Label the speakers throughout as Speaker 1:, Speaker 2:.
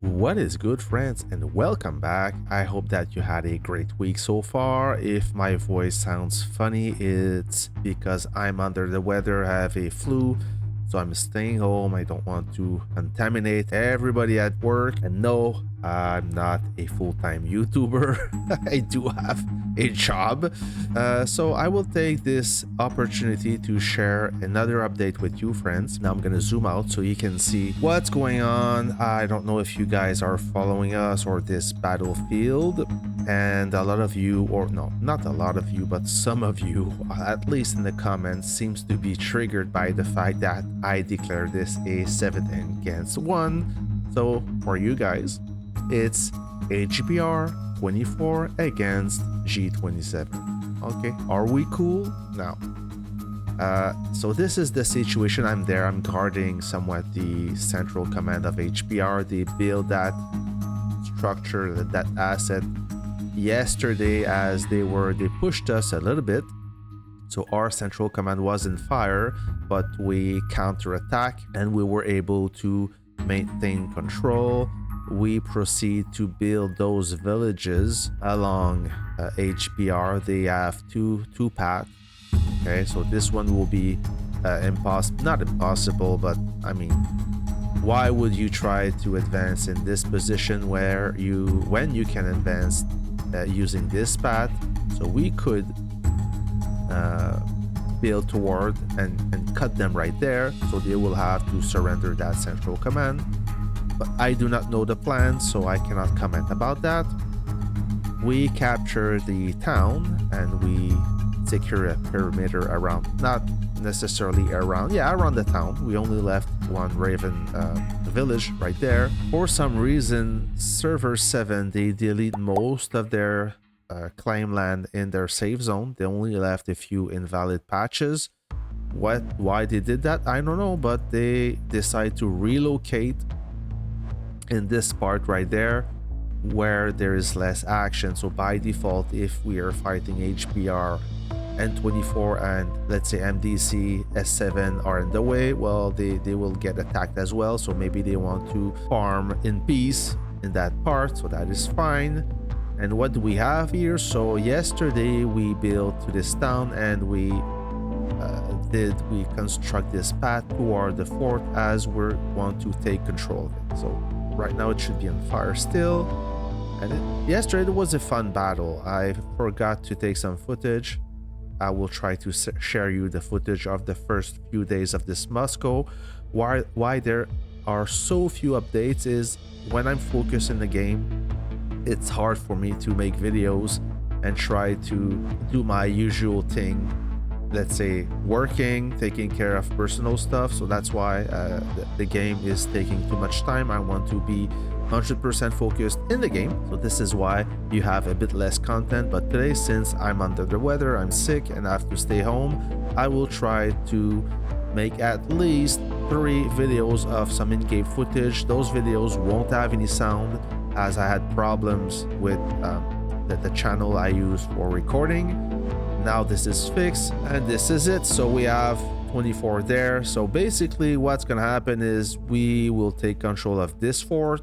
Speaker 1: What is good, friends, and welcome back. I hope that you had a great week so far. If my voice sounds funny, it's because I'm under the weather. I have a flu, so I'm staying home. I don't want to contaminate everybody at work. And no, I'm not a full-time YouTuber. I do have a job. So I will take this opportunity to share another update with you, friends. Now I'm gonna zoom out so you can see what's going on. I don't know if you guys are following us or this battlefield, and a lot of you, or no, not a lot of you, but some of you, at least in the comments, seems to be triggered by the fact that I declare this a 7 against 1. So for you guys, it's HPR 24 against G27. Okay, are we cool? Now, so this is the situation. I'm there. I'm guarding somewhat the central command of HPR. They build that structure, that asset yesterday as they pushed us a little bit. So our central command was in fire, but we counterattack and we were able to maintain control. We proceed to build those villages along HPR. They have two paths. Okay, so this one will be not impossible, but I mean, why would you try to advance in this position when you can advance using this path? So we could build toward and cut them right there, so they will have to surrender that central command. But I do not know the plan, so I cannot comment about that. We capture the town and we secure a perimeter around, not necessarily around, around the town. We only left one Raven village right there. For some reason, server 7, they delete most of their claim land in their safe zone. They only left a few invalid patches. Why they did that, I don't know, but they decide to relocate in this part right there where there is less action. So by default, if we are fighting HPR N24 and let's say MDC S7 are in the way, well, they will get attacked as well. So maybe they want to farm in peace in that part, so that is fine. And what do we have here? So yesterday we built to this town and we construct this path toward the fort as we want to take control of it. So right now it should be on fire still. And yesterday it was a fun battle. I forgot to take some footage. I will try to share you the footage of the first few days of this Moscow. Why there are so few updates is when I'm focused in the game, it's hard for me to make videos and try to do my usual thing. Let's say working, taking care of personal stuff. So that's why the game is taking too much time. I want to be 100% focused in the game. So this is why you have a bit less content. But today, since I'm under the weather, I'm sick and I have to stay home, I will try to make at least 3 videos of some in-game footage. Those videos won't have any sound as I had problems with the channel I use for recording. Now this is fixed and this is it. So we have 24 there. So basically what's gonna happen is we will take control of this fort.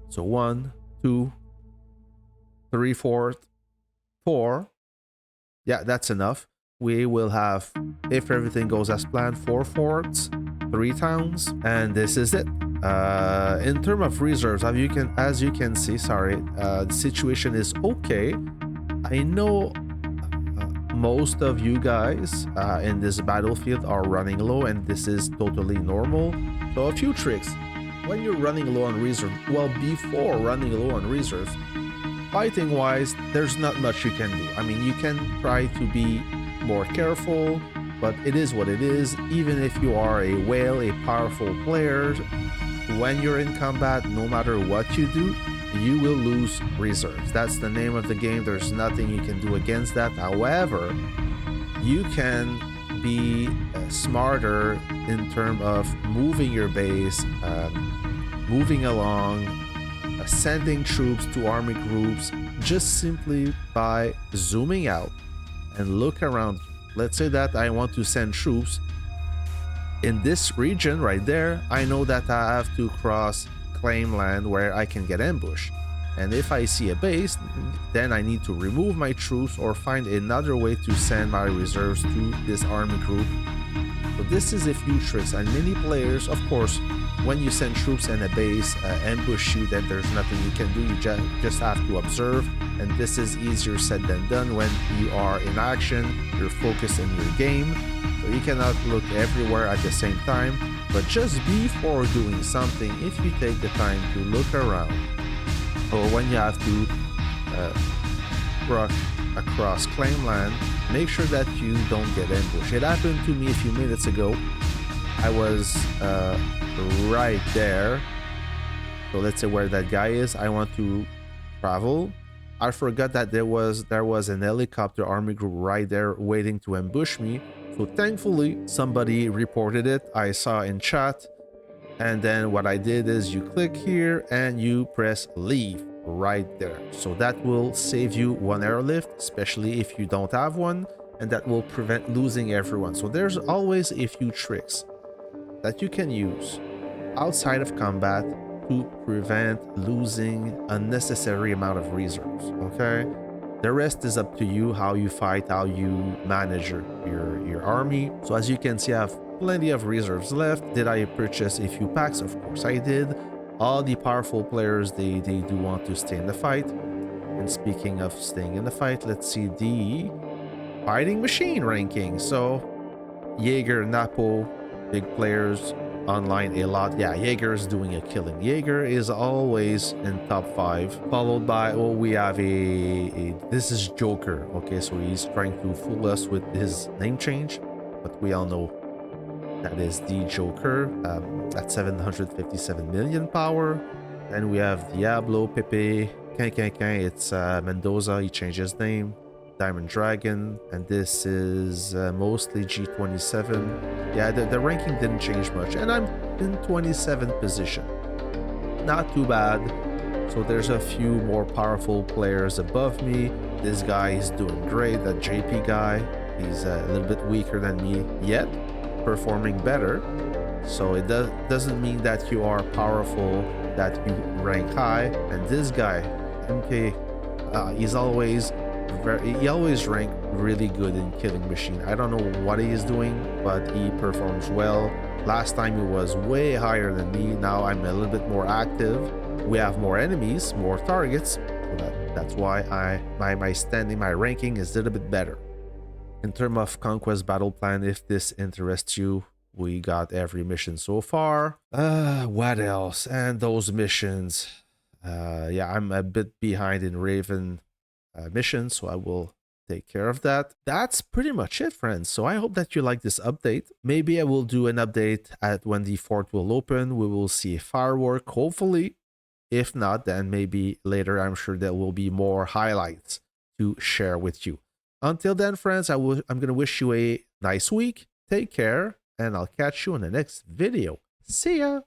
Speaker 1: So 1, 2, 3 fort, 4. Yeah, that's enough. We will have, if everything goes as planned, 4 forts, 3 towns, and this is it. In terms of reserves, as you can see, the situation is okay. I know most of you guys in this battlefield are running low, and this is totally normal. So a few tricks when you're running low on reserve. Well, before running low on reserves, fighting wise, there's not much you can do. I mean, you can try to be more careful, but it is what it is. Even if you are a whale, a powerful player, when you're in combat, no matter what you do, you will lose reserves. That's the name of the game. There's nothing you can do against that. However, you can be smarter in terms of moving your base, moving along, sending troops to army groups, just simply by zooming out and look around. Let's say that I want to send troops in this region right there. I know that I have to cross claim land where I can get ambushed. And if I see a base, then I need to remove my troops or find another way to send my reserves to this army group. So this is a few tricks, and many players, of course, when you send troops and a base ambush you, then there's nothing you can do. You just have to observe, and this is easier said than done. When you are in action, you're focused in your game, so you cannot look everywhere at the same time. But just before doing something, if you take the time to look around, or when you have to cross across claim land, make sure that you don't get ambushed. It happened to me a few minutes ago. I was right there. So let's say where that guy is. I want to travel. I forgot that there was an helicopter army group right there waiting to ambush me. So thankfully, somebody reported it. I saw in chat. And then what I did is you click here and you press leave right there. So that will save you one airlift, especially if you don't have one, and that will prevent losing everyone. So there's always a few tricks that you can use outside of combat to prevent losing unnecessary amount of reserves, okay? The rest is up to you, how you fight, how you manage your army. So as you can see, I have plenty of reserves left. Did I purchase a few packs? Of course I did. All the powerful players, they do want to stay in the fight. And speaking of staying in the fight, let's see the fighting machine ranking. So Jaeger, Napo, big players online a lot. Yeah, Jaeger is doing a killing. Jaeger is always in top 5, followed by, oh, we have this is Joker. Okay, so he's trying to fool us with his name change, but we all know that is the Joker at 757 million power. And we have Diablo, Pepe, Cancancan, it's Mendoza, he changed his name, Diamond Dragon, and this is mostly G27. Yeah, the ranking didn't change much, and I'm in 27th position. Not too bad. So there's a few more powerful players above me. This guy is doing great, that JP guy. He's a little bit weaker than me, yet performing better. So it doesn't mean that you are powerful, that you rank high. And this guy, MK, he always ranked really good in Killing Machine. I don't know what he is doing, but he performs well. Last time he was way higher than me. Now I'm a little bit more active. We have more enemies, more targets. So that's why my ranking is a little bit better. In terms of Conquest Battle Plan, if this interests you, we got every mission so far. What else? And those missions. Yeah, I'm a bit behind in Raven missions, so I will take care of that. That's pretty much it, friends. So I hope that you like this update. Maybe I will do an update at when the fort will open. We will see a firework, hopefully. If not, then maybe later, I'm sure there will be more highlights to share with you. Until then, friends, I'm going to wish you a nice week. Take care, and I'll catch you in the next video. See ya!